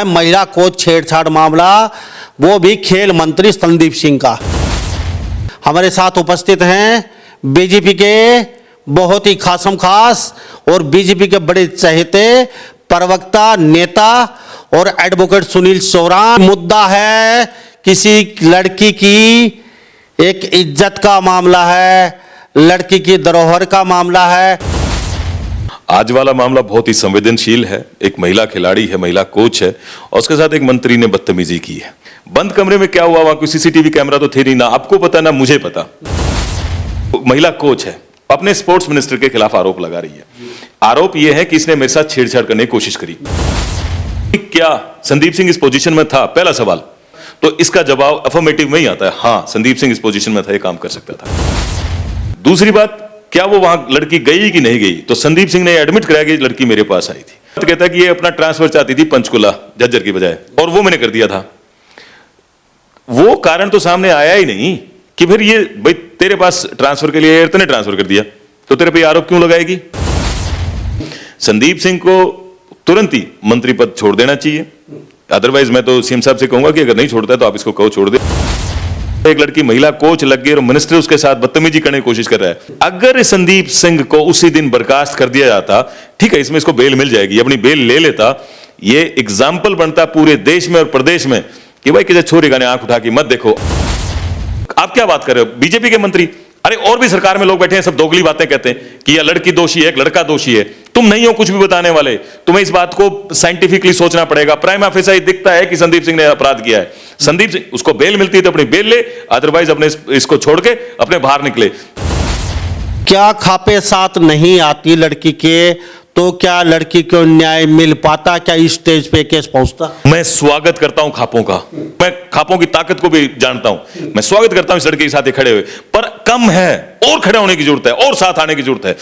महिला कोच छेड़छाड़ मामला, वो भी खेल मंत्री संदीप सिंह का। हमारे साथ उपस्थित हैं बीजेपी के बहुत ही खासम खास और बीजेपी के बड़े चहेते प्रवक्ता, नेता और एडवोकेट सुनील सोरान। मुद्दा है किसी लड़की की एक इज्जत का मामला है, लड़की की धरोहर का मामला है। आज वाला मामला बहुत ही संवेदनशील है। एक महिला खिलाड़ी है, महिला कोच है और उसके साथ एक मंत्री ने बदतमीजी की है। बंद कमरे में क्या हुआ, वहां कोई सीसीटीवी कैमरा तो थे नहीं, ना आपको पता ना मुझे पता। महिला कोच है, अपने स्पोर्ट्स मिनिस्टर के खिलाफ आरोप लगा रही है। आरोप यह है कि इसने मेरे साथ छेड़छाड़ करने की कोशिश करी। क्या संदीप सिंह इस पोजीशन में था? पहला सवाल तो इसका जवाब अफर्मेटिव में ही आता है, हाँ संदीप सिंह इस पोजीशन में था, ये काम कर सकता था। दूसरी बात, क्या वो वहां लड़की गई कि नहीं गई? तो संदीप सिंह ने एडमिट कराया कि लड़की मेरे पास आई थी। तो कहता है कि ये अपना ट्रांसफर चाहती थी पंचकुला जज्जर की बजाय, और वो मैंने कर दिया था। वो कारण तो सामने आया ही नहीं कि फिर ये भाई तेरे पास ट्रांसफर के लिए इतने ट्रांसफर कर दिया तो तेरे पे आरोप क्यों लगाएगी? संदीप सिंह को तुरंत ही मंत्री पद छोड़ देना चाहिए। अदरवाइज मैं तो सीएम साहब से कहूंगा कि अगर नहीं छोड़ता है तो आप इसको कहो छोड़ दे। एक लड़की महिला कोच लग गई और मिनिस्टर उसके साथ बदतमीजी करने की कोशिश कर रहा है। अगर संदीप सिंह को उसी दिन बर्खास्त कर दिया जाता, ठीक है, इसमें इसको बेल मिल जाएगी, अपनी बेल ले लेता, ये एग्जाम्पल बनता पूरे देश में और प्रदेश में कि भाई किसी छोरी का ने आंख उठा के मत देखो। आप क्या बात कर रहे हो? बीजेपी के मंत्री, अरे और भी सरकार में लोग बैठे हैं, सब दोगली बातें कहते हैं कि यह लड़की दोषी है, एक लड़का दोषी है। तुम नहीं हो कुछ भी बताने वाले, तुम्हें इस बात को साइंटिफिकली सोचना पड़ेगा। प्राइम ऑफिसर ही दिखता है कि संदीप सिंह ने अपराध किया है। संदीप सिंह, उसको बेल मिलती है तो अपनी बेल ले, अदरवाइज अपने इसको छोड़ के अपने बाहर निकले। क्या खापे साथ नहीं आती लड़की के तो क्या लड़की को न्याय मिल पाता? क्या इस स्टेज पे केस पहुंचता? मैं स्वागत करता हूं खापों का, मैं खापों की ताकत को भी जानता हूं। मैं स्वागत करता हूं इस लड़के के साथ खड़े हुए, पर कम है, और खड़े होने की जरूरत है, और साथ आने की जरूरत है।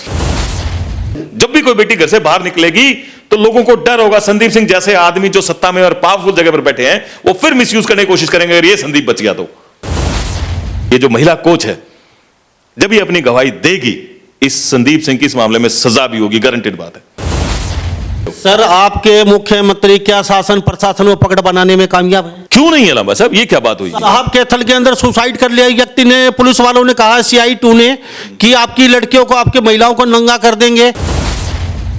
जब भी कोई बेटी घर से बाहर निकलेगी तो लोगों को डर होगा संदीप सिंह जैसे आदमी जो सत्ता में और पावरफुल जगह पर बैठे हैं वो फिर मिसयूज करने की कोशिश करेंगे। अगर ये संदीप बच गया तो ये जो महिला कोच है, जब ये अपनी गवाही देगी, इस संदीप सिंह की इस मामले में सजा भी होगी, गारंटेड बात है। सर, आपके मुख्यमंत्री क्या शासन प्रशासन में पकड़ बनाने में कामयाब है? क्यों नहीं है लंबा साहब? ये क्या बात हुई? साहब कैथल के अंदर सुसाइड कर लिया व्यक्ति ने, पुलिस वालों ने कहा CI2 ने कि आपकी लड़कियों को, आपके महिलाओं को नंगा कर देंगे।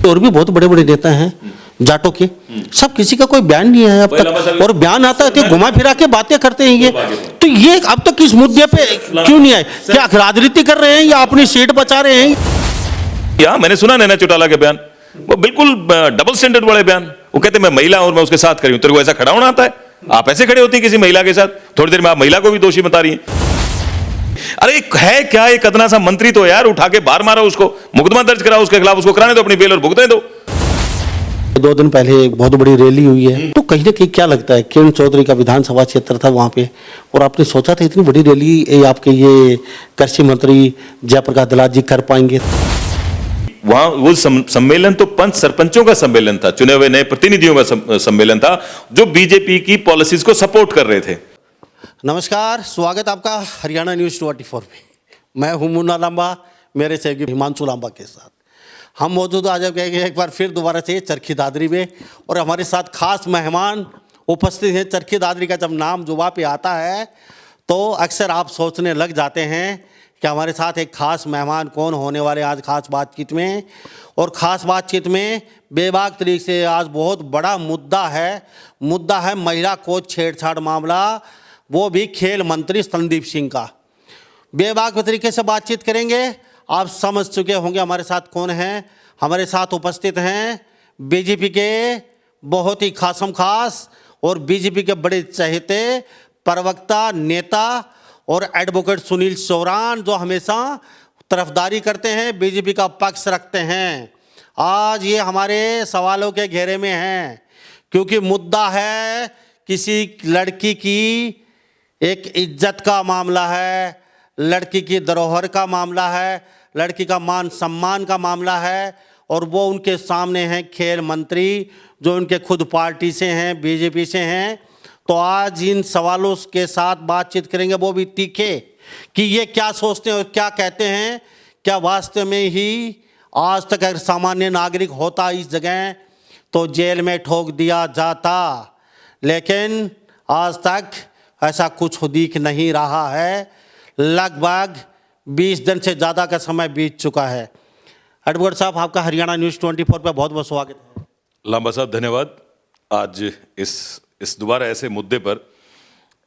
और भी बहुत बड़े बड़े नेता हैं जाटों के, सब किसी का कोई बयान नहीं है अब तक, और बयान आता है तो घुमा फिरा के बातें करते हैं ये। तो ये अब तक इस मुद्दे पे क्यों नहीं आए? क्या राजनीति कर रहे हैं या अपनी सीट बचा रहे हैं? या मैंने सुना नैना चौटाला के बयान, वो बिल्कुल डबल स्टैंडर्ड वाले बयान। वो कहते मैं महिला और मैं उसके साथ खड़ी हूं। तेरे को ऐसा खड़ा होना आता है? आप ऐसे खड़े होती हैं किसी महिला के साथ? थोड़ी देर में आप महिला को भी दोषी बता रही हैं। अरे है क्या एक अदना सा मंत्री तो यार, उठा के बाहर मारो उसको, मुकदमा दर्ज कराओ उसके खिलाफ, उसको कराने दो अपनी बेल और भुगतने दो। 2 दिन पहले एक बहुत बड़ी रैली हुई है, तो कहीं ना कहीं क्या लगता है, किरण चौधरी का विधानसभा क्षेत्र था वहां पे, और आपने सोचा था इतनी बड़ी रैली आपके ये कृषि मंत्री जयप्रकाश दलाल जी कर पाएंगे? वहां वो सम्मेलन तो पंच सरपंचों का सम्मेलन था, चुने हुए नए प्रतिनिधियों का सम्मेलन था जो बीजेपी की पॉलिसीज को सपोर्ट कर रहे थे। नमस्कार, स्वागत आपका हरियाणा न्यूज़ 24 में। मैं हूं मुन्ना लांबा, मेरे सहयोगी हिमांशु लांबा के साथ हम मौजूद आज एक बार फिर दोबारा से चरखी दादरी में, और हमारे साथ खास मेहमान उपस्थित हैं। चरखी दादरी का जब नाम जुबान पे आता है तो अक्सर आप सोचने लग जाते हैं कि हमारे साथ एक खास मेहमान कौन होने वाले आज खास बातचीत में। और ख़ास बातचीत में बेबाक तरीके से आज बहुत बड़ा मुद्दा है महिला कोच छेड़छाड़ मामला, वो भी खेल मंत्री संदीप सिंह का। बेबाक तरीके से बातचीत करेंगे, आप समझ चुके होंगे हमारे साथ कौन हैं। हमारे साथ उपस्थित हैं बीजेपी के बहुत ही खासम खास और बीजेपी के बड़े चहेते प्रवक्ता, नेता और एडवोकेट सुनील सोरान, जो हमेशा तरफदारी करते हैं, बीजेपी का पक्ष रखते हैं। आज ये हमारे सवालों के घेरे में हैं क्योंकि मुद्दा है किसी लड़की की एक इज्जत का मामला है, लड़की की धरोहर का मामला है, लड़की का मान सम्मान का मामला है, और वो उनके सामने हैं खेल मंत्री जो उनके खुद पार्टी से हैं, बीजेपी से हैं। तो आज इन सवालों के साथ बातचीत करेंगे, वो भी तीखे, कि ये क्या सोचते हैं और क्या कहते हैं। क्या वास्तव में ही आज तक अगर सामान्य नागरिक होता इस जगह तो जेल में ठोक दिया जाता? लेकिन आज तक ऐसा कुछ दिख नहीं रहा है। लगभग 20 दिन से ज़्यादा का समय बीत चुका है। एडवोकेट साहब, आपका हरियाणा न्यूज़ 24 पर बहुत बहुत स्वागत है। लांबा साहब धन्यवाद। आज इस दोबारा ऐसे मुद्दे पर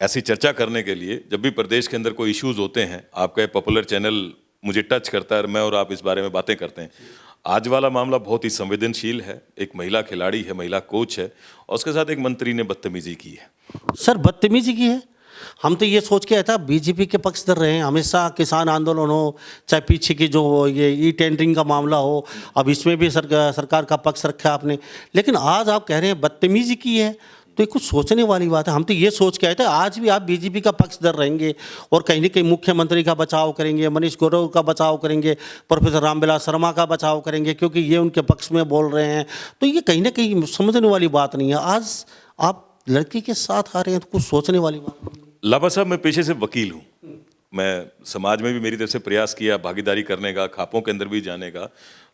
ऐसी चर्चा करने के लिए, जब भी प्रदेश के अंदर कोई इश्यूज होते हैं, आपका पॉपुलर चैनल मुझे टच करता है और मैं और आप इस बारे में बातें करते हैं। आज वाला मामला बहुत ही संवेदनशील है। एक महिला खिलाड़ी है, महिला कोच है, और उसके साथ एक मंत्री ने बदतमीजी की है। सर, बदतमीजी की है? हम तो ये सोच के आया था बीजेपी के पक्षधर रहे हैं हमेशा, किसान आंदोलन हो, चाहे पीछे की जो ये ई टेंडरिंग का मामला हो, अब इसमें भी सरकार का पक्ष रखा आपने, लेकिन आज आप कह रहे हैं बदतमीजी की है, तो ये कुछ सोचने वाली बात है। हम तो ये सोच के आए थे आज भी आप बीजेपी का पक्षधर रहेंगे और कहीं ना कहीं मुख्यमंत्री का बचाव करेंगे, मनीष ग्रोवर का बचाव करेंगे, प्रोफेसर रामविलास शर्मा का बचाव करेंगे, क्योंकि ये उनके पक्ष में बोल रहे हैं। तो ये कहीं ना कहीं समझने वाली बात नहीं है। आज आप लड़की के साथ आ रहे हैं तो कुछ सोचने वाली बात नहीं है। लांबा साहब, मैं पेशे से वकील हूँ। मैं समाज में भी मेरी तरफ से प्रयास किया भागीदारी करने का, खापों के अंदर भी जाने का,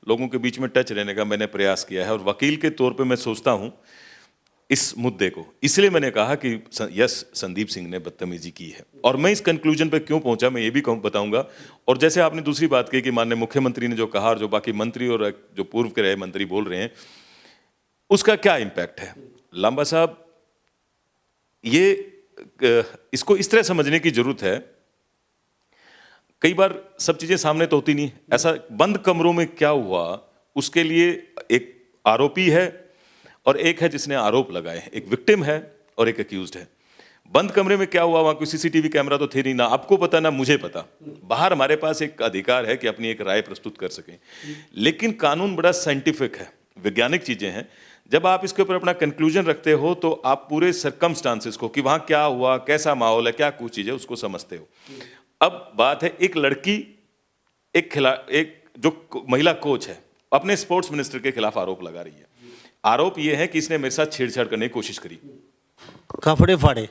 लोगों के बीच में टच रहने का मैंने प्रयास किया है। और वकील के तौर पे मैं सोचता हूँ इस मुद्दे को, इसलिए मैंने कहा कि यस, संदीप सिंह ने बदतमीजी की है। और मैं इस कंक्लूजन पे क्यों पहुंचा मैं ये भी बताऊंगा। और जैसे आपने दूसरी बात कही कि माननीय मुख्यमंत्री ने जो कहा और जो बाकी मंत्री और जो पूर्व के रहे मंत्री बोल रहे हैं, उसका क्या इम्पैक्ट है। लांबा साहब, इसको इस तरह समझने की जरूरत है। कई बार सब चीजें सामने तो होती नहीं। ऐसा बंद कमरों में क्या हुआ, उसके लिए एक आरोपी है और एक है जिसने आरोप लगाए हैं, एक विक्टिम है और एक अक्यूज्ड है। बंद कमरे में क्या हुआ, वहां कोई सीसीटीवी कैमरा तो थे नहीं, ना आपको पता ना मुझे पता। बाहर हमारे पास एक अधिकार है कि अपनी एक राय प्रस्तुत कर सकें, लेकिन कानून बड़ा साइंटिफिक है, वैज्ञानिक चीजें हैं। जब आप इसके ऊपर अपना कंक्लूजन रखते हो तो आप पूरे सर्कमस्टांसेस को, कि वहां क्या हुआ, कैसा माहौल है, क्या कुछ चीज है, उसको समझते हो। अब बात है, एक लड़की, एक जो महिला कोच है, अपने स्पोर्ट्स मिनिस्टर के खिलाफ आरोप लगा रही है। आरोप यह है कि इसने मेरे साथ छेड़छाड़ करने की कोशिश करी, कपड़े फाड़े,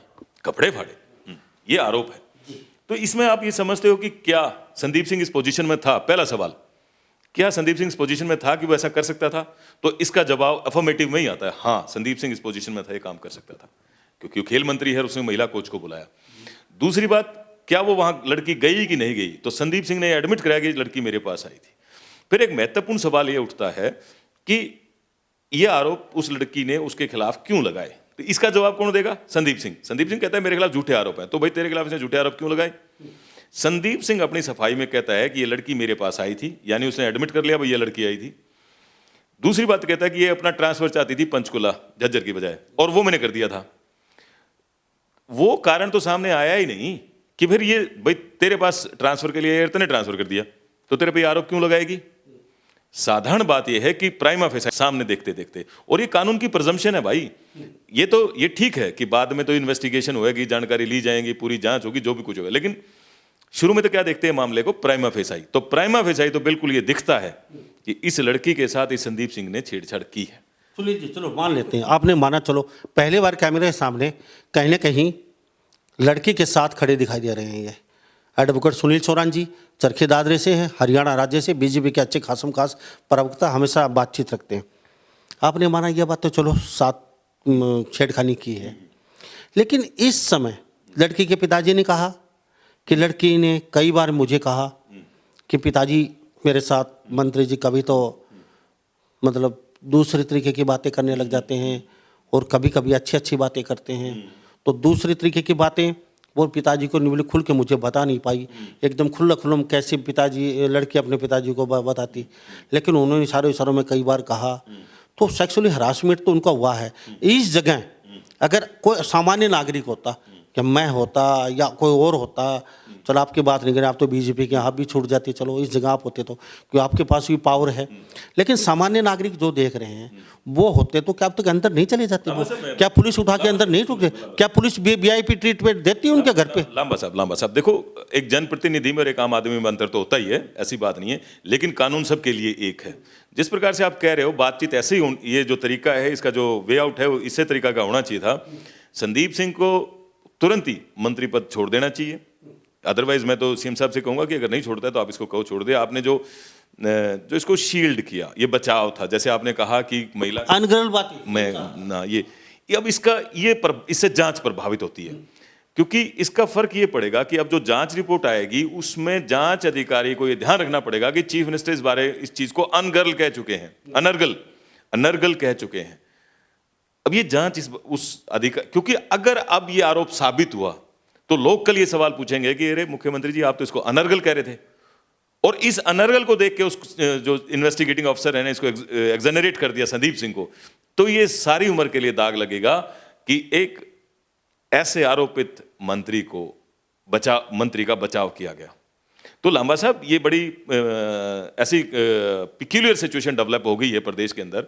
ये आरोप है। तो इसमें आप ये समझते हो कि क्या संदीप सिंह इस पोजीशन में था? पहला सवाल, क्या संदीप सिंह इस पोजीशन में था कि वो ऐसा कर सकता था? तो इसका जवाब अफर्मेटिव में ही आता है, हाँ, संदीप सिंह इस पोजीशन में था, ये काम कर सकता था, क्योंकि वो खेल मंत्री है और उसने महिला कोच को बुलाया। दूसरी बात, क्या वो वहां लड़की गई कि नहीं गई? तो संदीप सिंह ने एडमिट कराया कि लड़की मेरे पास आई थी। फिर एक महत्वपूर्ण सवाल ये उठता है कि ये आरोप उस लड़की ने उसके खिलाफ क्यों लगाए? तो इसका जवाब कौन देगा? संदीप सिंह। संदीप सिंह कहता है मेरे खिलाफ झूठे आरोप हैं। तो भाई तेरे खिलाफ इसने झूठे आरोप क्यों लगाए? संदीप सिंह अपनी सफाई में कहता है कि ये लड़की मेरे पास आई थी, यानी उसने एडमिट कर लिया भाई ये लड़की आई थी। दूसरी बात कहता है कि ये अपना ट्रांसफर चाहती थी पंचकुला झज्जर की बजाय, और वो मैंने कर दिया था। वो कारण तो सामने आया ही नहीं कि फिर ये भाई तेरे पास ट्रांसफर के लिए इतने ट्रांसफर कर दिया, तो तेरे पे आरोप क्यों लगाएगी? साधारण बात यह है कि प्राइमा फेसा सामने देखते देखते, और ये कानून की प्रिजम्पशन है भाई। ये ठीक है कि बाद में तो इन्वेस्टिगेशन होगी, जानकारी ली जाएगी, पूरी जांच होगी, जो भी कुछ होगा, लेकिन शुरू में तो क्या देखते हैं मामले को? Prima facie. तो प्राइमा फेसाई तो बिल्कुल ये दिखता है कि इस लड़की के साथ इस संदीप सिंह ने छेड़छाड़ की है। सुनील जी, चलो मान लेते हैं, आपने माना, चलो पहले बार कैमरे के सामने कहीं ना कहीं लड़की के साथ खड़े दिखाई दे रहे हैं। ये एडवोकेट सुनील चौरान जी चरखी दादरी से हैं, हरियाणा राज्य से, बीजेपी के अच्छे खासम खास प्रवक्ता, हमेशा बातचीत रखते हैं। आपने माना यह बात तो चलो साथ छेड़खानी की है, लेकिन इस समय लड़की के पिताजी ने कहा कि लड़की ने कई बार मुझे कहा कि पिताजी मेरे साथ मंत्री जी कभी तो मतलब दूसरे तरीके की बातें करने लग जाते हैं और कभी कभी अच्छी अच्छी बातें करते हैं। तो दूसरे तरीके की बातें वो पिताजी को निवली खुल के मुझे बता नहीं पाई, एकदम खुल्ला खुल्लम कैसे पिताजी लड़की अपने पिताजी को बताती, लेकिन उन्होंने इशारों में कई बार कहा। तो सेक्सुअली हरासमेंट तो उनका हुआ है। इस जगह अगर कोई सामान्य नागरिक होता, कि मैं होता या कोई और होता, चलो आपकी बात नहीं करें, आप तो बीजेपी के, आप भी छूट जाती, चलो इस जगह आप होते तो, क्योंकि आपके पास भी पावर है, लेकिन सामान्य नागरिक जो देख रहे हैं वो होते तो क्या अब तक अंदर नहीं चले जाते? वो क्या पुलिस उठा के अंदर नहीं रुके? क्या पुलिस वीआईपी ट्रीटमेंट देती है उनके घर पे? लांबा साहब देखो, एक जनप्रतिनिधि में और एक आम आदमी में अंतर तो होता ही है, ऐसी बात नहीं है, लेकिन कानून सबके लिए एक है। जिस प्रकार से आप कह रहे हो बातचीत ऐसे ही, ये जो तरीका है, इसका जो वे आउट है वो इसी तरीका का होना चाहिए था। संदीप सिंह को तुरंत ही मंत्री पद छोड़ देना चाहिए। अदरवाइज मैं तो सीएम साहब से कहूंगा कि अगर नहीं छोड़ता है तो आप इसको कहो छोड़ दे। आपने जो इसको शील्ड किया, ये बचाव था, जैसे आपने कहा कि महिला अनगढ़ बात मैं ना, अब इससे जांच प्रभावित होती है, क्योंकि इसका फर्क ये पड़ेगा कि अब जो जांच रिपोर्ट आएगी उसमें जांच अधिकारी को ये ध्यान रखना पड़ेगा कि चीफ मिनिस्टर इस बारे इस चीज को अनर्गल कह चुके हैं, अनर्गल कह चुके हैं। अब ये जांच उस अधिकार, क्योंकि अगर अब ये आरोप साबित हुआ तो लोग कल ये सवाल पूछेंगे कि अरे मुख्यमंत्री जी आप तो इसको अनर्गल कह रहे थे, और इस अनर्गल को देख के उस जो इन्वेस्टिगेटिंग ऑफिसर है ने इसको एग्जनरेट कर दिया संदीप सिंह को, तो ये सारी उम्र के लिए दाग लगेगा कि एक ऐसे आरोपित मंत्री का बचाव किया गया। तो लांबा साहब ये बड़ी ऐसी पिक्यूलियर सिचुएशन डेवलप हो गई है प्रदेश के अंदर,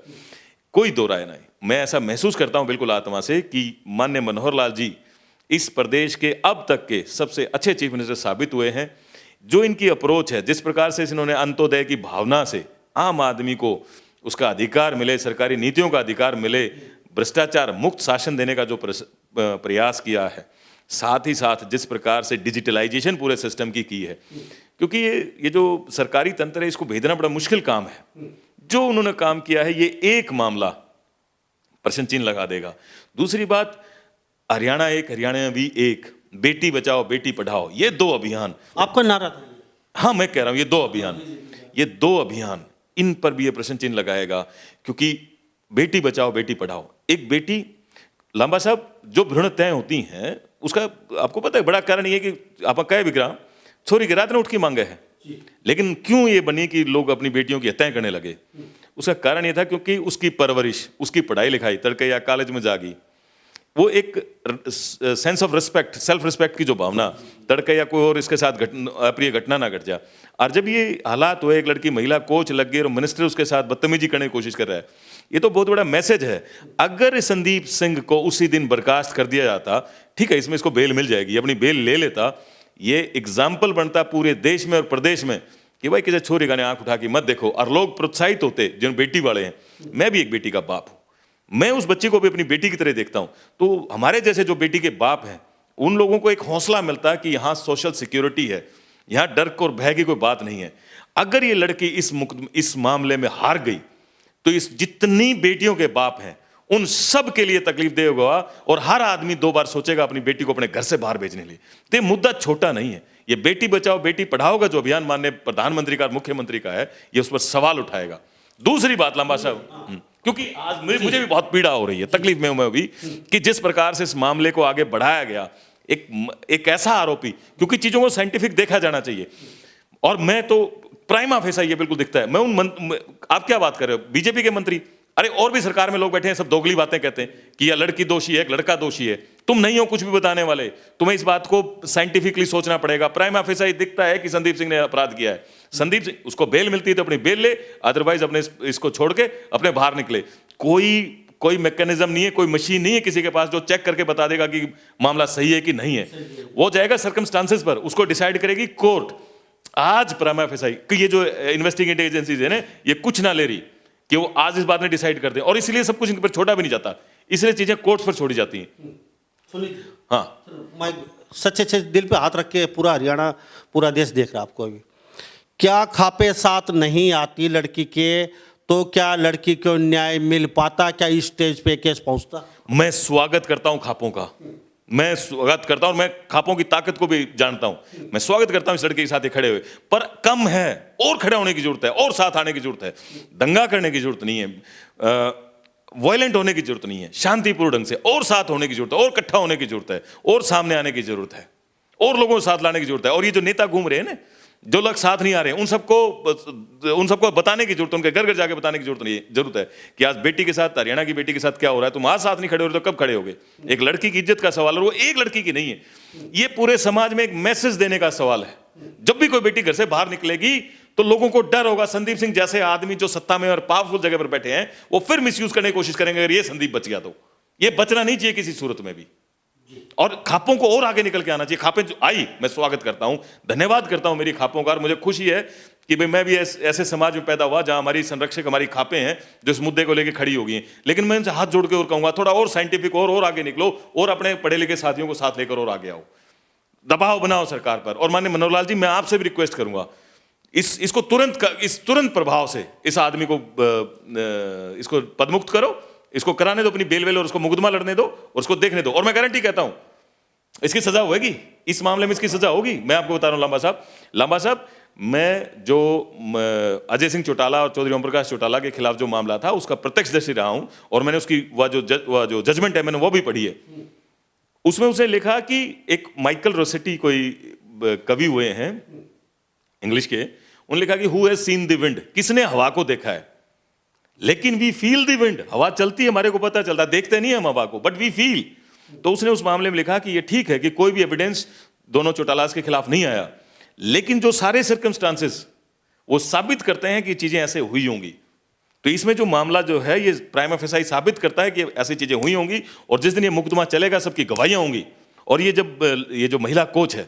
कोई दो राय नहीं। मैं ऐसा महसूस करता हूं बिल्कुल आत्मा से कि माननीय मनोहर लाल जी इस प्रदेश के अब तक के सबसे अच्छे चीफ मिनिस्टर साबित हुए हैं। जो इनकी अप्रोच है, जिस प्रकार से इन्होंने अंत्योदय की भावना से आम आदमी को उसका अधिकार मिले, सरकारी नीतियों का अधिकार मिले, भ्रष्टाचार मुक्त शासन देने का जो प्रयास किया है, साथ ही साथ जिस प्रकार से डिजिटलाइजेशन पूरे सिस्टम की है, क्योंकि ये जो सरकारी तंत्र है इसको भेजना बड़ा मुश्किल काम है। जो उन्होंने काम किया है, ये एक मामला प्रश्न चिन्ह लगा देगा। दूसरी बात, हरियाणा भी एक, बेटी बचाओ बेटी पढ़ाओ, ये दो अभियान आपका नारा था। हाँ, मैं कह रहा हूं ये दो अभियान इन पर भी ये प्रश्न चिन्ह लगाएगा, क्योंकि बेटी बचाओ बेटी पढ़ाओ, एक बेटी लांबा साहब जो भ्रूण हत्याएं होती हैं उसका आपको पता है बड़ा कारण ये कि आप कहे विग्रह छोरी के रात ने उठ की मांगे है, लेकिन क्यों ये बनी कि लोग अपनी बेटियों की हत्याएं करने लगे? उसका कारण ये था क्योंकि उसकी परवरिश, उसकी पढ़ाई लिखाई तड़के या कॉलेज में जागी, वो एक sense of respect, self respect की जो भावना, तड़के या कोई और इसके साथ अप्रिय घटना ना घट जाए। और जब ये हालात हुए, एक लड़की महिला कोच लग गई और मिनिस्टर उसके साथ बदतमीजी करने की कोशिश कर रहा है, ये तो बहुत बड़ा मैसेज है। अगर संदीप सिंह को उसी दिन बर्खास्त कर दिया जाता, ठीक है इसमें इसको बेल मिल जाएगी, अपनी बेल ले लेता, ये एग्जाम्पल बनता पूरे देश में और प्रदेश में कि भाई किसी छोरी गाने आंख उठा के मत देखो, और लोग प्रोत्साहित होते जिन बेटी वाले हैं। मैं भी एक बेटी का बाप हूं, मैं उस बच्चे को भी अपनी बेटी की तरह देखता हूं, तो हमारे जैसे जो बेटी के बाप हैं उन लोगों को एक हौसला मिलता है कि यहां सोशल सिक्योरिटी है, यहां डर और भय की कोई बात नहीं है। अगर ये लड़की इस मामले में हार गई तो इस जितनी बेटियों के बाप हैं उन सब के लिए तकलीफ दे होगा, और हर आदमी दो बार सोचेगा अपनी बेटी को अपने घर से बाहर भेजने के लिए। तो ये मुद्दा छोटा नहीं है, ये बेटी बचाओ बेटी पढ़ाओ का जो अभियान माननीय प्रधानमंत्री का, मुख्यमंत्री का है, ये उस पर सवाल उठाएगा। दूसरी बात लांबा साहब, क्योंकि आज मुझे भी बहुत पीड़ा हो रही है, तकलीफ में हूं मैं भी, कि जिस प्रकार से इस मामले को आगे बढ़ाया गया, एक ऐसा आरोपी, क्योंकि चीजों को साइंटिफिक देखा जाना चाहिए, और मैं तो प्राइमा फेसा ये बिल्कुल दिखता है। मैं आप क्या बात कर रहे हो, बीजेपी के मंत्री, अरे और भी सरकार में लोग बैठे हैं, सब दोगली बातें कहते हैं कि यह लड़की दोषी है, एक लड़का दोषी है। तुम नहीं हो कुछ भी बताने वाले, तुम्हें इस बात को साइंटिफिकली सोचना पड़ेगा। प्राइमा फेसा ये दिखता है कि संदीप सिंह ने अपराध किया है। संदीप सिंह, उसको बेल मिलती है तो अपनी बेल ले, अदरवाइज अपने इसको छोड़ के अपने बाहर निकले। कोई मैकेनिज्म नहीं है, कोई मशीन नहीं है किसी के पास जो चेक करके बता देगा कि मामला सही है कि नहीं है। वो जाएगा सर्कमस्टांसेस पर, उसको डिसाइड करेगी कोर्ट। आज प्राइमा फेसा कि ये जो इन्वेस्टिगेटिंग एजेंसीज है ना, ये कुछ ना ले रही कि वो आज इस बात में डिसाइड करते हैं, और इसलिए सब कुछ इनके पर छोड़ा भी नहीं जाता, इसलिए चीजें कोर्ट्स पर छोड़ी जाती हैं। हाँ, मैं सच्चे सच्चे दिल पे हाथ रख के, पूरा हरियाणा, पूरा देश देख रहा है आपको। अभी क्या खापे साथ नहीं आती लड़की के, तो क्या लड़की को न्याय मिल पाता? क्या इस स्टेज पे केस पहुंचता? मैं स्वागत करता हूं खापों का, मैं स्वागत करता हूं, और मैं खापों की ताकत को भी जानता हूं। मैं स्वागत करता हूं इस लड़के के साथ खड़े हुए, पर कम है, और खड़े होने की जरूरत है, और साथ आने की जरूरत है। दंगा करने की जरूरत नहीं है, वायलेंट होने की जरूरत नहीं है, शांतिपूर्ण ढंग से और साथ होने की जरूरत है, और इकट्ठा होने की जरूरत है, और सामने आने की जरूरत है, और लोगों को साथ लाने की जरूरत है। और ये जो नेता घूम रहे हैं ना, जो लोग साथ नहीं आ रहे हैं, उन सबको बताने की जरूरत है, उनके घर घर जाके बताने की जरूरत है कि आज बेटी के साथ, हरियाणा की बेटी के साथ क्या हो रहा है। तुम आज साथ नहीं खड़े हो रहे तो कब खड़े होगे? एक लड़की की इज्जत का सवाल है, वो एक लड़की की नहीं है, ये पूरे समाज में एक मैसेज देने का सवाल है। जब भी कोई बेटी घर से बाहर निकलेगी तो लोगों को डर होगा, संदीप सिंह जैसे आदमी जो सत्ता में और पावरफुल जगह पर बैठे हैं, वो फिर मिसयूज करने की कोशिश करेंगे। अगर ये संदीप बच गया तो ये बचना नहीं चाहिए किसी सूरत में भी, और खापों को और आगे निकल के आना चाहिए। खापें जो आई, मैं स्वागत करता हूं, धन्यवाद करता हूं मेरी खापों का, और मुझे खुशी है कि भाई मैं भी ऐसे समाज में पैदा हुआ जहां हमारी संरक्षक, हमारी खापें हैं जो इस मुद्दे को लेकर खड़ी हो गई हैं। लेकिन मैं इनसे हाथ जोड़ के और कहूंगा, थोड़ा और साइंटिफिक और आगे निकलो, और अपने पढ़े लिखे साथियों को साथ लेकर और आगे आओ, दबाव बनाओ सरकार पर। और माननीय मनोहर लाल जी, मैं आपसे भी रिक्वेस्ट करूंगा, इसको तुरंत प्रभाव से इस आदमी को इसको पदमुक्त करो, इसको कराने दो अपनी बेल वेल और उसको मुकदमा लड़ने दो और उसको देखने दो, और मैं गारंटी कहता हूं इसकी सजा होगी, इस मामले में इसकी सजा होगी। मैं आपको बता रहा हूं लांबा साहब, मैं जो अजय सिंह चौटाला और चौधरी ओम प्रकाश चौटाला के खिलाफ जो मामला था उसका प्रत्यक्षदर्शी रहा हूं, और मैंने उसकी वह जो जजमेंट है मैंने वो भी पढ़ी है। उसमें उसने लिखा कि एक माइकल रोसेटी कोई कवि हुए हैं इंग्लिश के, उन्होंने लिखा कि who has seen the wind, किसने हवा को देखा है, लेकिन वी फील द विंड, हवा चलती है हमारे को पता चलता, देखते नहीं हम हवा को बट वी फील। तो उसने उस मामले में लिखा कि ये ठीक है कि कोई भी एविडेंस दोनों चौटालास के खिलाफ नहीं आया, लेकिन जो सारे सर्कमस्टांसेस वो साबित करते हैं कि चीजें ऐसे हुई होंगी। तो इसमें जो मामला जो है ये प्राइमा फेसाई साबित करता है कि ऐसी चीजें हुई होंगी, और जिस दिन ये मुकदमा चलेगा सबकी गवाहियां होंगी, और ये जो महिला कोच है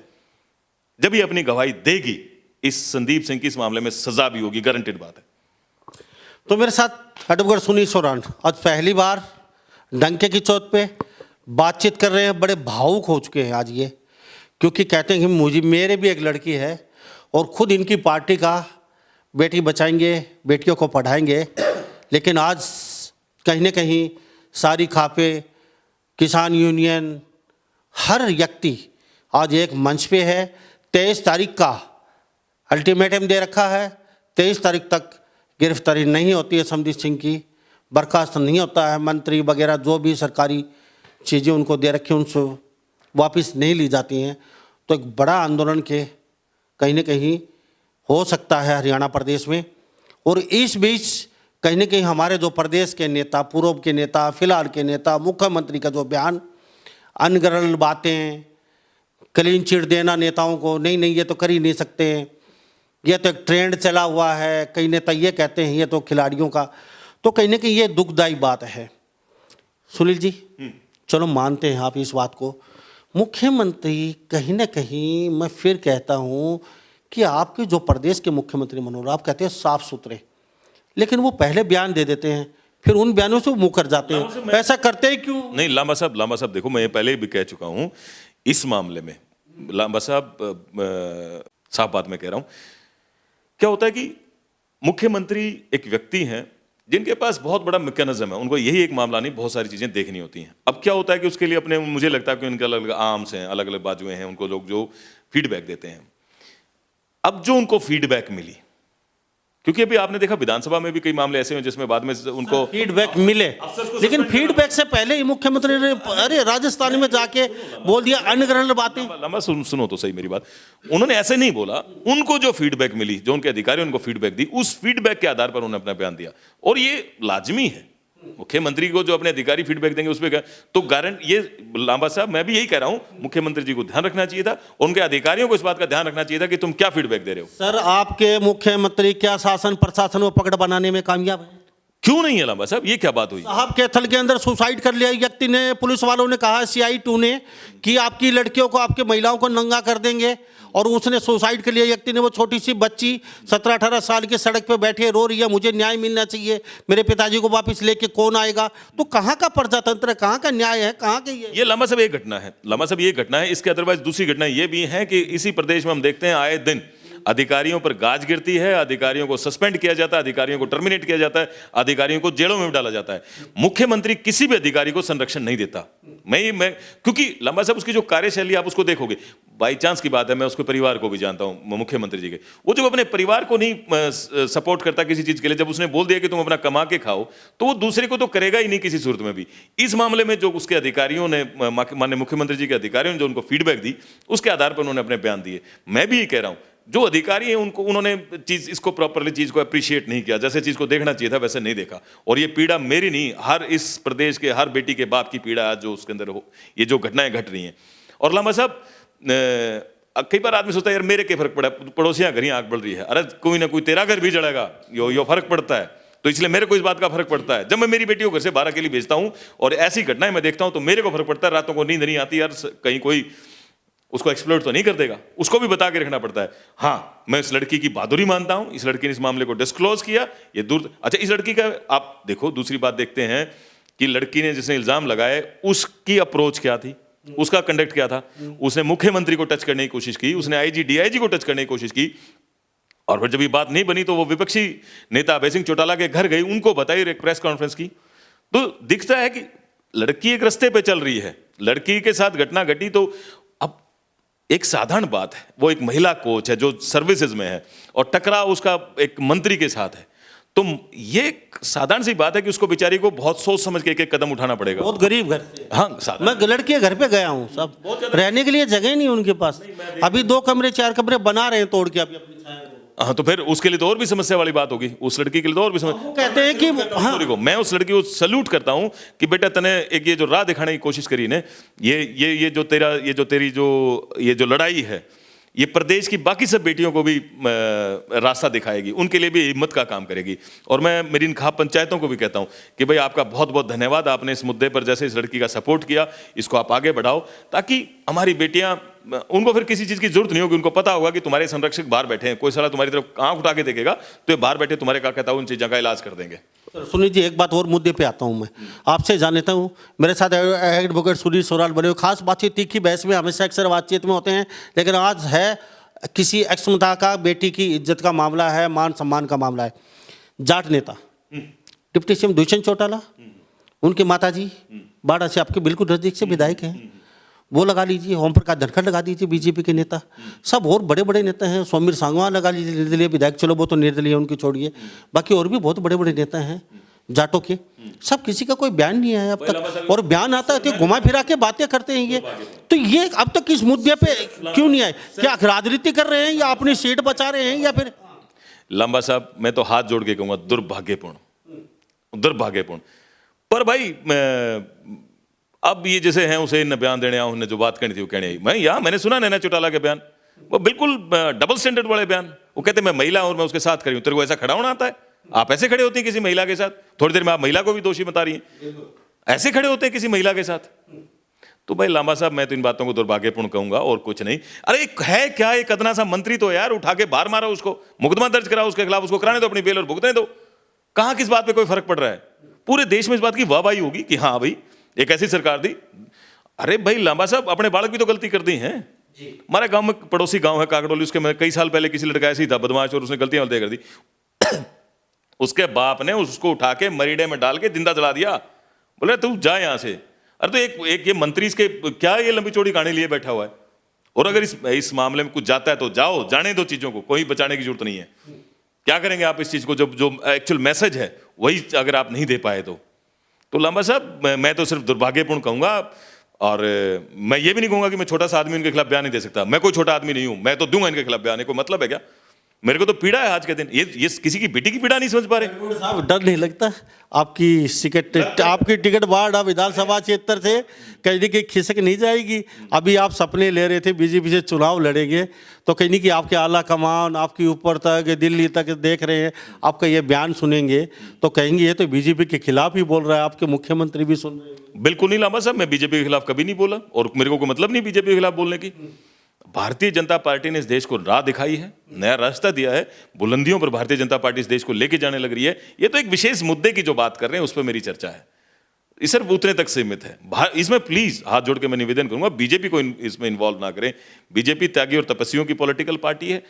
जब ये अपनी गवाही देगी, इस संदीप सिंह की इस मामले में सजा भी होगी, गारंटेड बात है। तो मेरे साथ एडवोकेट सुनील सोरान आज पहली बार डंके की चोट पे बातचीत कर रहे हैं, बड़े भावुक हो चुके हैं आज ये, क्योंकि कहते हैं कि मेरे भी एक लड़की है और खुद इनकी पार्टी का बेटी बचाएंगे, बेटियों को पढ़ाएंगे, लेकिन आज कहीं न कहीं सारी खापे, किसान यूनियन, हर व्यक्ति आज एक मंच पे है। 23 तारीख का अल्टीमेटम दे रखा है, 23 तारीख तक गिरफ्तारी नहीं होती है संदीप सिंह की, बर्खास्त नहीं होता है, मंत्री वगैरह जो भी सरकारी चीज़ें उनको दे रखी उनसे वापस नहीं ली जाती हैं, तो एक बड़ा आंदोलन के कहीं न कहीं हो सकता है हरियाणा प्रदेश में। और इस बीच कहीं न कहीं हमारे जो प्रदेश के नेता, पूर्व के नेता, फिलहाल के नेता, मुख्यमंत्री का जो बयान, अनगढ़ बातें, क्लीन चिट देना नेताओं को, नहीं ये तो कर ही नहीं सकते, ये तो एक ट्रेंड चला हुआ है, कई नेता ये कहते हैं ये तो खिलाड़ियों का, तो कहीं न कहीं ये दुखदायी बात है। सुनील जी, चलो मानते हैं आप इस बात को, मुख्यमंत्री कहीं न कहीं, मैं फिर कहता हूँ कि आपके जो प्रदेश के मुख्यमंत्री मनोहर, आप कहते हैं साफ सुथरे, लेकिन वो पहले बयान दे देते हैं, फिर उन बयानों से मुँह कर जाते हैं, ऐसा करते हैं क्यों? नहीं लांबा साहब देखो, मैं पहले भी कह चुका हूं इस मामले में, लांबा साहब साफ बात मैं कह रहा हूं, क्या होता है कि मुख्यमंत्री एक व्यक्ति हैं जिनके पास बहुत बड़ा मैकेनिज्म है, उनको यही एक मामला नहीं, बहुत सारी चीजें देखनी होती हैं। अब क्या होता है कि उसके लिए अपने, मुझे लगता है कि उनके अलग अलग आर्म्स हैं, अलग अलग बाजुएं हैं, उनको लोग जो फीडबैक देते हैं। अब जो उनको फीडबैक मिली, क्योंकि अभी आपने देखा विधानसभा में भी कई मामले ऐसे हैं जिसमें बाद में उनको फीडबैक मिले, लेकिन फीडबैक से पहले ही मुख्यमंत्री ने अरे राजस्थान में जाके बोल दिया अनग्रहण बातें। लंबा सुनो तो सही मेरी बात, उन्होंने ऐसे नहीं बोला, उनको जो फीडबैक मिली, जो उनके अधिकारी उनको फीडबैक दी, उस फीडबैक के आधार पर उन्होंने अपना बयान दिया, और ये लाजमी है मुख्यमंत्री को जो अपने अधिकारी फीडबैक देंगे उस पर तो गारंटी, ये लांबा साहब मैं भी यही कह रहा हूं, मुख्यमंत्री जी को ध्यान रखना चाहिए था, उनके अधिकारियों को इस बात का ध्यान रखना चाहिए था कि तुम क्या फीडबैक दे रहे हो। सर, आपके मुख्यमंत्री क्या शासन प्रशासन को पकड़ बनाने में कामयाब है? क्यों नहीं है लांबा साहब, ये क्या बात हुई? साहब कैथल के अंदर सुसाइड कर लिया व्यक्ति ने, पुलिस वालों ने कहा CI2 ने कि आपकी लड़कियों को, आपकी महिलाओं को नंगा कर देंगे, और उसने सुसाइड कर लिया व्यक्ति ने। वो छोटी सी बच्ची 17-18 साल की सड़क पे बैठी है, रो रही है, मुझे न्याय मिलना चाहिए, मेरे पिताजी को वापस लेके कौन आएगा? तो कहाँ का प्रजातंत्र है, कहाँ का न्याय है, कहाँ के ये लांबा साहब एक घटना है, लांबा साहब ये घटना है। इसके अदरवाइज दूसरी घटना ये भी है कि इसी प्रदेश में हम देखते हैं आए दिन अधिकारियों पर गाज गिरती है, अधिकारियों को सस्पेंड किया जाता है, अधिकारियों को टर्मिनेट किया जाता है, अधिकारियों को जेलों में डाला जाता है। मुख्यमंत्री किसी भी अधिकारी को संरक्षण नहीं देता। मैं क्योंकि लांबा साहब उसकी जो कार्यशैली आप उसको देखोगे, बाई चांस की बात है, मैं उसके परिवार को भी जानता हूं, मुख्यमंत्री जी के, वो जब अपने परिवार को नहीं सपोर्ट करता किसी चीज के लिए, जब उसने बोल दिया कि तुम अपना कमा के खाओ, तो वो दूसरे को तो करेगा ही नहीं किसी सूरत में भी। इस मामले में जो उसके अधिकारियों ने, माननीय मुख्यमंत्री जी के अधिकारियों ने जो उनको फीडबैक दी, उसके आधार पर उन्होंने अपने बयान दिए। मैं भी ये कह रहा हूं, जो अधिकारी हैं उन्होंने चीज इसको प्रॉपरली चीज को अप्रिशिएट नहीं किया, जैसे चीज को देखना चाहिए था वैसे नहीं देखा। और ये पीड़ा मेरी नहीं, हर इस प्रदेश के हर बेटी के बाप की पीड़ा है जो उसके अंदर हो, ये जो घटनाएं घट रही हैं। और लांबा साहब, कई बार आदमी सोचता है यार मेरे क्या फर्क पड़ा, पड़ोसियां घर ही आग बढ़ रही है, अरे कोई ना कोई तेरा घर भी जलेगा, यो फर्क पड़ता है, तो इसलिए मेरे को इस बात का फर्क पड़ता है। जब मैं मेरी बेटी को घर से बाहर के लिए भेजता हूं और ऐसी घटनाएं मैं देखता हूं तो मेरे को फर्क पड़ता है, रातों को नींद नहीं आती यार, कहीं कोई उसको एक्सप्लोर तो नहीं कर देगा, उसको भी बता के रखना पड़ता है। हाँ, मैं इस लड़की की बहादुरी मानता हूं, इस लड़की ने इस मामले को डिस्क्लोज किया, ये दूर। अच्छा, इस लड़की का आप देखो, दूसरी बात देखते हैं कि लड़की ने जिसने इल्जाम लगाए उसकी अप्रोच क्या थी, उसका कंडक्ट क्या था। उसने मुख्यमंत्री को टच करने की कोशिश की, उसने IG DIG को टच करने की कोशिश की, और फिर जब ये बात नहीं बनी तो वो विपक्षी नेता अभय सिंह चौटाला के घर गई, उनको बताई, एक प्रेस कॉन्फ्रेंस की, तो दिखता है कि लड़की एक रास्ते पे चल रही है, लड़की के साथ घटना घटी, तो अब एक साधारण बात है, वो एक महिला कोच है जो सर्विसेज में है और टकराव उसका एक मंत्री के साथ है, तो ये एक साधारण सी बात है कि उसको बेचारी को बहुत सोच समझ के एक कदम उठाना पड़ेगा। बहुत गरीब घर से। हाँ, मैं लड़के घर पे गया हूँ, सब रहने के लिए जगह नहीं उनके पास। अभी 2 कमरे 4 कमरे बना रहे हैं तोड़ के अभी अपनी छाया को। हाँ, तो फिर उसके लिए तो और भी समस्या वाली बात होगी, उस लड़की के लिए तो और भी समस्या। वो कहते हैं कि हाँ, को मैं उस लड़की को सल्यूट करता हूं कि बेटा तने एक ये जो राह दिखाने की कोशिश करी ने, ये जो तेरा ये जो लड़ाई है, ये प्रदेश की बाकी सब बेटियों को भी रास्ता दिखाएगी, उनके लिए भी हिम्मत का काम करेगी। और मैं मेरी इन खाप पंचायतों को भी कहता हूं कि भाई आपका बहुत बहुत धन्यवाद, आपने इस मुद्दे पर जैसे इस लड़की का सपोर्ट किया, इसको आप आगे बढ़ाओ ताकि हमारी बेटियां, उनको फिर किसी चीज की जरूरत नहीं होगी, उनको पता होगा कि तुम्हारे संरक्षक बाहर बैठे हैं, कोई साला तुम्हारी तरफ आंख उठा के देखेगा तो ये बाहर बैठे तुम्हारे क्या कहता हूं उन चीजों का इलाज कर देंगे। सुनील जी, एक बात और मुद्दे पे आता हूँ मैं, आपसे जानता हूँ, मेरे साथ एडवोकेट सुनील सोराल बने हुए, खास बातचीत तीखी बहस में हमेशा अक्सर बातचीत में होते हैं, लेकिन आज है किसी एक्समुदा का बेटी की इज्जत का मामला है, मान सम्मान का मामला है। जाट नेता डिप्टी सीएम दुष्यंत चौटाला, उनके माताजी बाड़ा से आपके बिल्कुल नजदीक से विधायक हैं, वो लगा लीजिए, ओम प्रकाश धनखड़ लगा दीजिए, बीजेपी के नेता, सब और बड़े बड़े नेता हैं, सौमीर सांगवान लगा लीजिए निर्दलीय विधायक, चलो वो तो निर्दलीय उनकी छोड़िए, बाकी और भी बहुत बड़े बड़े नेता हैं जाटों के, सब किसी का कोई बयान नहीं आया अब तक, और बयान आता है तो घुमा फिरा के बातें करते हैं ये। तो ये अब तक इस मुद्दे पे क्यों नहीं आए? क्या राजनीति कर रहे हैं या अपनी सीट बचा रहे हैं या फिर? लांबा साहब, मैं तो हाथ जोड़ के कहूंगा दुर्भाग्यपूर्ण। पर भाई अब ये जैसे हैं उसे न बयान देने उन्हें जो बात करनी थी वो कहने आई, मैंने सुना नैना चौटाला के बयान, वो बिल्कुल डबल स्टैंडर्ड वाले बयान। वो कहते मैं महिला और मैं उसके साथ खड़ी हूं, तेरे को ऐसा खड़ा होना आता है? आप ऐसे खड़े होते हैं किसी महिला के साथ? थोड़ी देर में आप महिला को भी दोषी बता रही हैं, ऐसे खड़े होते हैं किसी महिला के साथ? तो भाई लांबा साहब, मैं तो इन बातों को दुर्भाग्यपूर्ण कहूंगा और कुछ नहीं। अरे है क्या, एक अदना सा मंत्री तो यार उठा के बाहर मारा, उसको मुकदमा दर्ज करा उसके खिलाफ, उसको कराने दो अपनी बेल और भुगतने दो। कहां किस बात पे कोई फर्क पड़ रहा है? पूरे देश में इस बात की वाहवाही होगी कि हाँ भाई एक ऐसी सरकार दी। अरे भाई लांबा साहब, अपने बालक भी तो गलती कर दी हैं। हमारे गांव में पड़ोसी गांव है काकड़ोली, उसके में कई साल पहले किसी लड़का ऐसी था बदमाश और उसने गलतियां कर दी। उसके बाप ने उसको उठा के मरीडे में डाल के जिंदा जला दिया, बोले तू जा यहां से। अरे तो एक ये मंत्री इसके क्या ये लंबी चौड़ी कहानी लिए बैठा हुआ है? और अगर इस मामले में कुछ जाता है तो जाओ, जाने दो चीजों को, कोई बचाने की जरूरत नहीं है। क्या करेंगे आप इस चीज को, जो एक्चुअल मैसेज है वही अगर आप नहीं दे पाए तो लांबा साहब, मैं तो सिर्फ दुर्भाग्यपूर्ण कहूंगा। और मैं ये भी नहीं कहूंगा कि मैं छोटा सा आदमी उनके खिलाफ बयान नहीं दे सकता, मैं कोई छोटा आदमी नहीं हूं, मैं तो दूंगा इनके खिलाफ बयान। कोई मतलब है क्या? मेरे को तो पीड़ा है आज के दिन, ये किसी की बेटी की पीड़ा नहीं समझ पा रहे साहब। डर नहीं लगता आपकी टिकट वार्ड विधानसभा क्षेत्र से कहीं ना कहीं खिसक नहीं जाएगी? अभी आप सपने ले रहे थे बीजेपी से चुनाव लड़ेंगे, तो कहीं नहीं कि आपके आला कमान आपकी ऊपर तक दिल्ली तक देख रहे हैं, आपका ये बयान सुनेंगे तो कहेंगे ये तो बीजेपी के खिलाफ ही बोल रहा है, आपके मुख्यमंत्री भी सुन रहे हैं। बिल्कुल नहीं लांबा साहब, मैं बीजेपी के खिलाफ कभी नहीं बोला और मेरे को कोई मतलब नहीं बीजेपी के खिलाफ बोलने की। भारतीय जनता पार्टी ने इस देश को राह दिखाई है, नया रास्ता दिया है, बुलंदियों पर भारतीय जनता पार्टी इस देश को लेके जाने लग रही है। ये तो एक विशेष मुद्दे की जो बात कर रहे हैं उस पर मेरी चर्चा है, ये सिर्फ उतने तक सीमित है। इसमें प्लीज हाथ जोड़ के मैं निवेदन करूंगा, बीजेपी को इसमें इन्वॉल्व ना करें। बीजेपी त्यागी और तपस्वियों की पॉलिटिकल पार्टी है।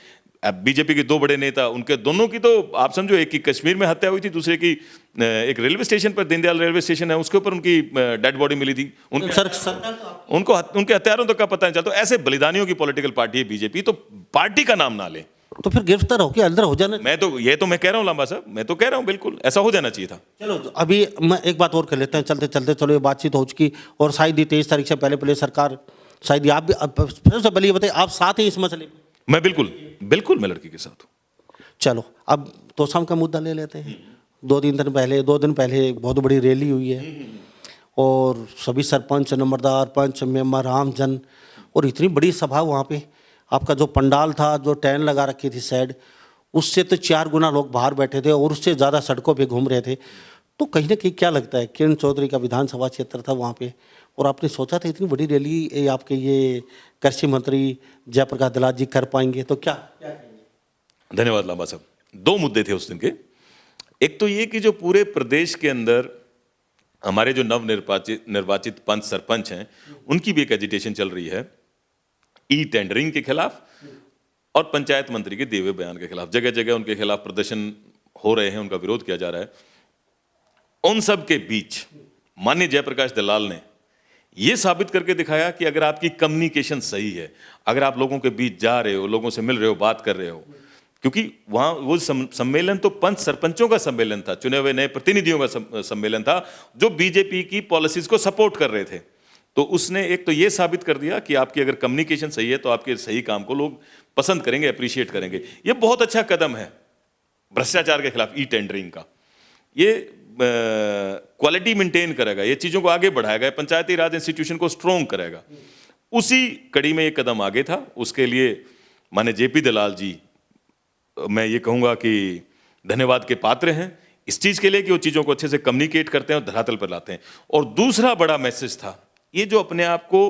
अब बीजेपी के 2 बड़े नेता, उनके दोनों की तो आप समझो, एक की कश्मीर में हत्या हुई थी, दूसरे की एक रेलवे स्टेशन पर, दीनदयाल रेलवे स्टेशन है उसके ऊपर उनकी डेड बॉडी मिली थी। उनको उनके हत्यारों तक का पता नहीं चलता। ऐसे बलिदानियों की पॉलिटिकल पार्टी है बीजेपी, तो पार्टी का नाम ना ले तो फिर गिरफ्तार होकर अंदर हो जाना। मैं कह रहा हूँ लांबा साहब, मैं तो कह रहा हूँ बिल्कुल ऐसा हो जाना चाहिए था। चलो अभी मैं एक बात और कर लेते हैं, चलते चलते चलो ये बातचीत हो चुकी, और शायद ही 23 तारीख से पहले सरकार, शायद आप भी सबसे पहले ये बताइए, आप साथ हैं इस मसले में? मैं बिल्कुल मैं लड़की के साथ हूँ। चलो अब तोशाम का मुद्दा ले लेते हैं। 2 दिन पहले बहुत बड़ी रैली हुई है और सभी सरपंच, नंबरदार, पंच, मेंबर, आमजन, और इतनी बड़ी सभा वहाँ पे, आपका जो पंडाल था, जो टेंट लगा रखी थी साइड, उससे तो 4 गुना लोग बाहर बैठे थे और उससे ज़्यादा सड़कों पे घूम रहे थे। तो कहीं ना कहीं क्या लगता है, किरण चौधरी का विधानसभा क्षेत्र था वहाँ पे, और आपने सोचा था इतनी बड़ी रैली आपके ये कृषि मंत्री जयप्रकाश दलाल जी कर पाएंगे, तो क्या कहेंगे? धन्यवाद लांबा साहब। 2 मुद्दे थे उस दिन के। एक तो ये कि जो पूरे प्रदेश के अंदर हमारे जो निर्वाचित पंच सरपंच हैं, उनकी भी एक एजिटेशन चल रही है ई टेंडरिंग के खिलाफ और पंचायत मंत्री के दिए हुए बयान के खिलाफ। जगह जगह उनके खिलाफ प्रदर्शन हो रहे हैं, उनका विरोध किया जा रहा है। उन सब के बीच माननीय जयप्रकाश दलाल ने ये साबित करके दिखाया कि अगर आपकी कम्युनिकेशन सही है, अगर आप लोगों के बीच जा रहे हो, लोगों से मिल रहे हो, बात कर रहे हो, क्योंकि वहां वो सम्मेलन तो पंच सरपंचों का सम्मेलन था, चुने हुए नए प्रतिनिधियों का सम्मेलन था जो बीजेपी की पॉलिसीज को सपोर्ट कर रहे थे। तो उसने एक तो ये साबित कर दिया कि आपकी अगर कम्युनिकेशन सही है तो आपके सही काम को लोग पसंद करेंगे, अप्रिशिएट करेंगे। ये बहुत अच्छा कदम है भ्रष्टाचार के खिलाफ, ई टेंडरिंग का। ये क्वालिटी मेंटेन करेगा, ये चीजों को आगे बढ़ाएगा, पंचायती राज इंस्टीट्यूशन को स्ट्रोंग करेगा। उसी कड़ी में ये कदम आगे था। उसके लिए माने जेपी दलाल जी, मैं ये कहूंगा कि धन्यवाद के पात्र हैं इस चीज के लिए कि वो चीजों को अच्छे से कम्युनिकेट करते हैं और धरातल पर लाते हैं। और दूसरा बड़ा मैसेज था, ये जो अपने आप को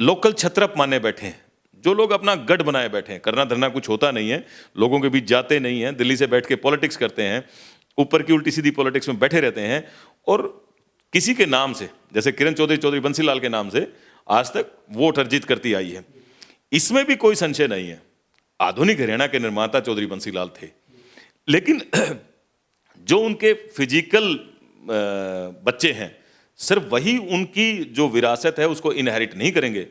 लोकल छत्रप माने बैठे हैं, जो लोग अपना गढ़ बनाए बैठे हैं, करना धरना कुछ होता नहीं है, लोगों के बीच जाते नहीं हैं, दिल्ली से बैठ के पॉलिटिक्स करते हैं, ऊपर की उल्टी सीधी पॉलिटिक्स में बैठे रहते हैं और किसी के नाम से, जैसे किरण चौधरी, चौधरी बंसीलाल के नाम से आज तक वोट अर्जित करती आई है। इसमें भी कोई संशय नहीं है, आधुनिक हरियाणा के निर्माता चौधरी बंसीलाल थे, लेकिन जो उनके फिजिकल बच्चे हैं, सिर्फ वही उनकी जो विरासत है उसको इनहेरिट नहीं करेंगे।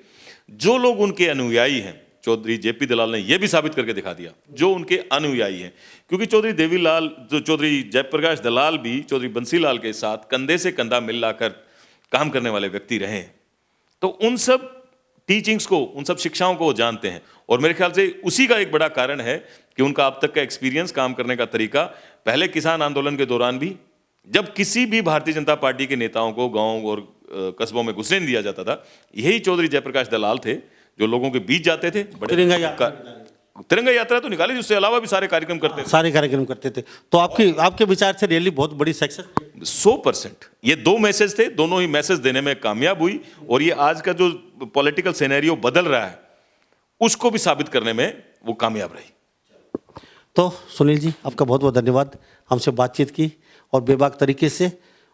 जो लोग उनके अनुयायी हैं, चौधरी जेपी दलाल ने यह भी साबित करके दिखा दिया, जो उनके अनुयायी हैं, क्योंकि चौधरी देवीलाल, जो चौधरी जयप्रकाश दलाल भी चौधरी बंसीलाल के साथ कंधे से कंधा मिलाकर काम करने वाले व्यक्ति रहे, तो उन सब टीचिंग्स को, उन सब शिक्षाओं को वो जानते हैं। और मेरे ख्याल से उसी का एक बड़ा कारण है कि उनका अब तक का एक्सपीरियंस, काम करने का तरीका, पहले किसान आंदोलन के दौरान भी जब किसी भी भारतीय जनता पार्टी के नेताओं को गांव और कस्बों में घुसने नहीं दिया जाता था, यही चौधरी जयप्रकाश दलाल थे जो लोगों के बीच जाते थे। तिरंगा यात्रा तो निकाली, उससे अलावा भी सारे कार्यक्रम करते थे, सारे कार्यक्रम करते थे। तो आपके विचार से रैली बहुत बड़ी सक्सेस 100%। ये दो मैसेज थे, दोनों ही मैसेज देने में कामयाब हुई। और ये आज का जो पॉलिटिकल सिनेरियो बदल रहा है उसको भी साबित करने में वो कामयाब रही। तो सुनील जी, आपका बहुत बहुत धन्यवाद, हमसे बातचीत की और बेबाक तरीके से।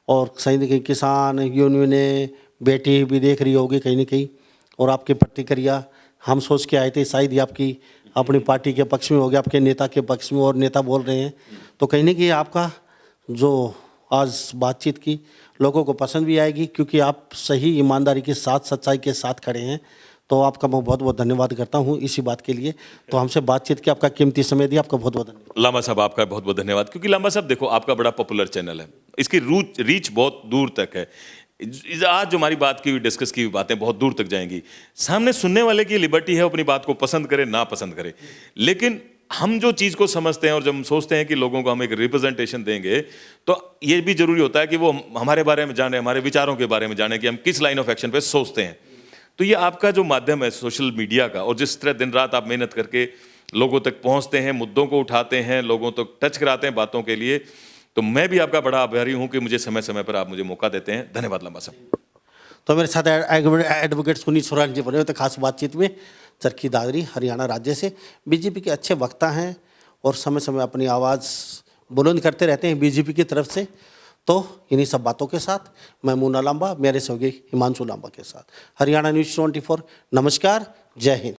और सही किसान यूनियन बेटी भी देख रही होगी कहीं ना कहीं, और आपकी प्रतिक्रिया हम सोच के आए थे शायद ही आपकी अपनी पार्टी के पक्ष में हो गया, आपके नेता के पक्ष में, और नेता बोल रहे हैं तो कहीं ना कहीं आपका जो आज बातचीत की लोगों को पसंद भी आएगी, क्योंकि आप सही ईमानदारी के साथ, सच्चाई के साथ खड़े हैं। तो आपका मैं बहुत बहुत धन्यवाद करता हूं इसी बात के लिए। तो हमसे बातचीत की, आपका कीमती समय दिया, आपका बहुत बहुत धन्यवाद। लांबा साहब, आपका बहुत बहुत धन्यवाद, क्योंकि लांबा साहब देखो, आपका बड़ा पॉपुलर चैनल है, इसकी रीच बहुत दूर तक है। आज जो हमारी बात की हुई, डिस्कस की हुई बातें बहुत दूर तक जाएंगी। सामने सुनने वाले की लिबर्टी है, अपनी बात को पसंद करे ना पसंद करे, लेकिन हम जो चीज़ को समझते हैं और जब हम सोचते हैं कि लोगों को हम एक रिप्रेजेंटेशन देंगे, तो ये भी जरूरी होता है कि वो हमारे बारे में जाने, हमारे विचारों के बारे में जाने कि हम किस लाइन ऑफ एक्शन पे सोचते हैं। तो ये आपका जो माध्यम है सोशल मीडिया का, और जिस तरह दिन रात आप मेहनत करके लोगों तक पहुंचते हैं, मुद्दों को उठाते हैं, लोगों तक टच कराते हैं बातों के लिए, तो मैं भी आपका बड़ा आभारी हूं कि मुझे समय समय पर आप मुझे मौका देते हैं। धन्यवाद लांबा साहब। तो मेरे साथ एडवोकेट सुनील सोरान जी बने हुए थे खास बातचीत में, चरखी दादरी हरियाणा राज्य से। बीजेपी के अच्छे वक्ता हैं और समय समय अपनी आवाज़ बुलंद करते रहते हैं बीजेपी की तरफ से। तो इन्हीं सब बातों के साथ मैं मुन्ना लांबा, मेरे सहयोगी हिमांशु लांबा के साथ, हरियाणा न्यूज़ 24। नमस्कार, जय हिंद।